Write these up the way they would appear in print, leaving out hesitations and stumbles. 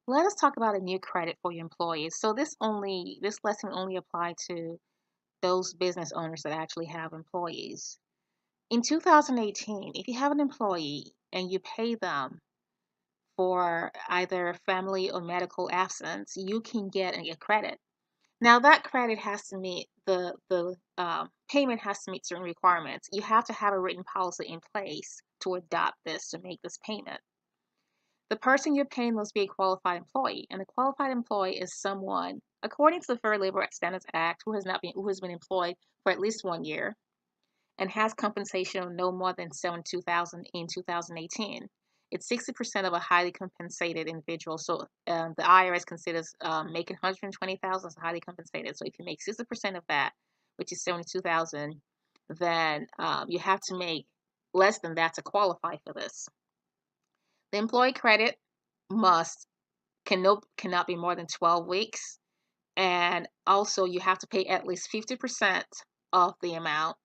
Let us talk about a new credit for your employees. So this lesson only apply to those business owners that actually have employees. In 2018, if you have an employee and you pay them for either family or medical absence, you can get a credit. Now that credit has to meet the payment has to meet certain requirements. You have to have a written policy in place to adopt this to make this payment. The person you're paying must be a qualified employee, and a qualified employee is someone, according to the Fair Labor Standards Act, who has been employed for at least 1 year and has compensation of no more than $72,000 in 2018. It's 60% of a highly compensated individual. So the IRS considers making 120,000 as highly compensated. So if you make 60% of that, which is 72,000, then you have to make less than that to qualify for this. The employee credit must cannot be more than 12 weeks, and also you have to pay at least 50% of the amount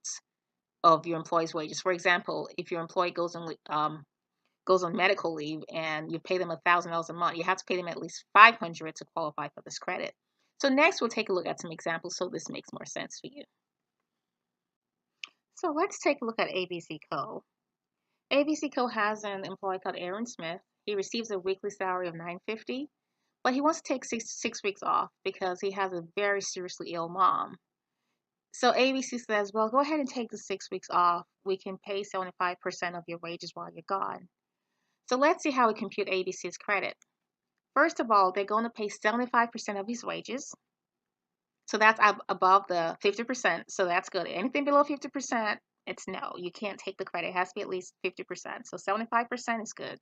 of your employee's wages. For example, if your employee goes on medical leave and you pay them $1,000 a month, you have to pay them at least $500 to qualify for this credit. So next we'll take a look at some examples so this makes more sense for you. So let's take a look at ABC Co. ABC Co has an employee called Aaron Smith. He receives a weekly salary of $950, but he wants to take six weeks off because he has a very seriously ill mom. So ABC says, well, go ahead and take the 6 weeks off. We can pay 75% of your wages while you're gone. So let's see how we compute ABC's credit. First of all, they're going to pay 75% of his wages. So that's above the 50%. So that's good. Anything below 50%, it's no. You can't take the credit. It has to be at least 50%. So 75% is good.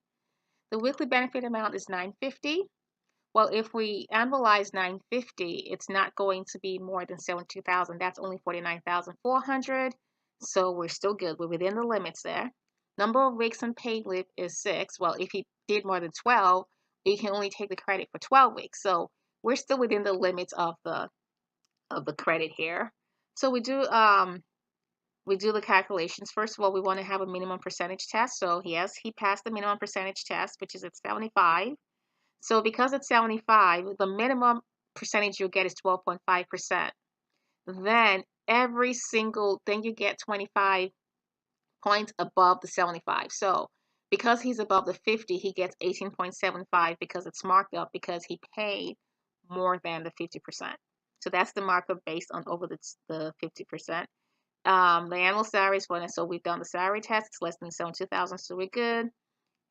The weekly benefit amount is $950. Well, if we analyze $950, it's not going to be more than $72,000. That's only $49,400. So we're still good. We're within the limits there. Number of weeks on paid leave is 6. Well, if he did more than 12, you can only take the credit for 12 weeks. So we're still within the limits of the credit here. So we do the calculations. First of all, we want to have a minimum percentage test. So yes, he passed the minimum percentage test, which is at 75. So because it's 75, the minimum percentage you'll get is 12.5%. Then then you get 25 points above the 75. So because he's above the 50, he gets 18.75 because it's marked up because he paid more than the 50%. So that's the markup based on over the 50%. The annual salary is one, so we've done the salary test. It's less than 72,000, so we're good.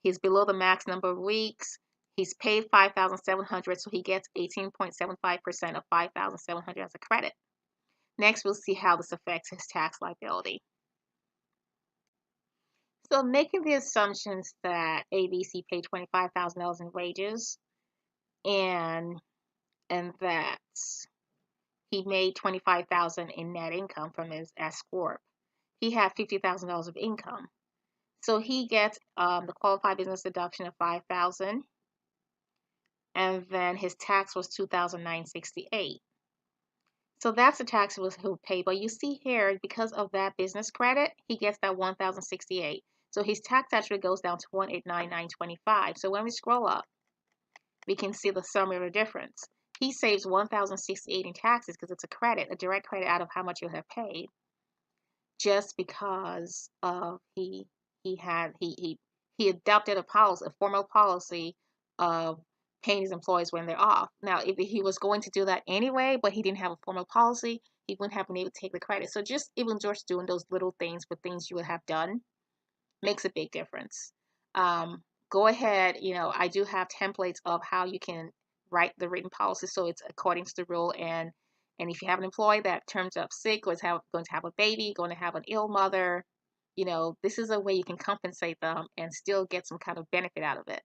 He's below the max number of weeks. He's paid $5,700, so he gets 18.75% of $5,700 as a credit. Next, we'll see how this affects his tax liability. So making the assumptions that ABC paid $25,000 in wages and that he made $25,000 in net income from his S corp. He had $50,000 of income. So he gets the qualified business deduction of $5,000, and then his tax was $2,968. So that's the tax he'll pay. But you see here, because of that business credit, he gets that $1,068. So his tax actually goes down to $1,899.25. So when we scroll up, we can see the summary of the difference. He saves $1,068 in taxes because it's a credit, a direct credit out of how much you have paid, just because of he adopted a formal policy of paying his employees when they're off. Now, if he was going to do that anyway, but he didn't have a formal policy, he wouldn't have been able to take the credit. So just even just doing those little things for things you would have done makes a big difference. Go ahead, I do have templates of how you can write the written policy so it's according to the rule. And if you have an employee that turns up sick or is going to have a baby, going to have an ill mother, this is a way you can compensate them and still get some kind of benefit out of it.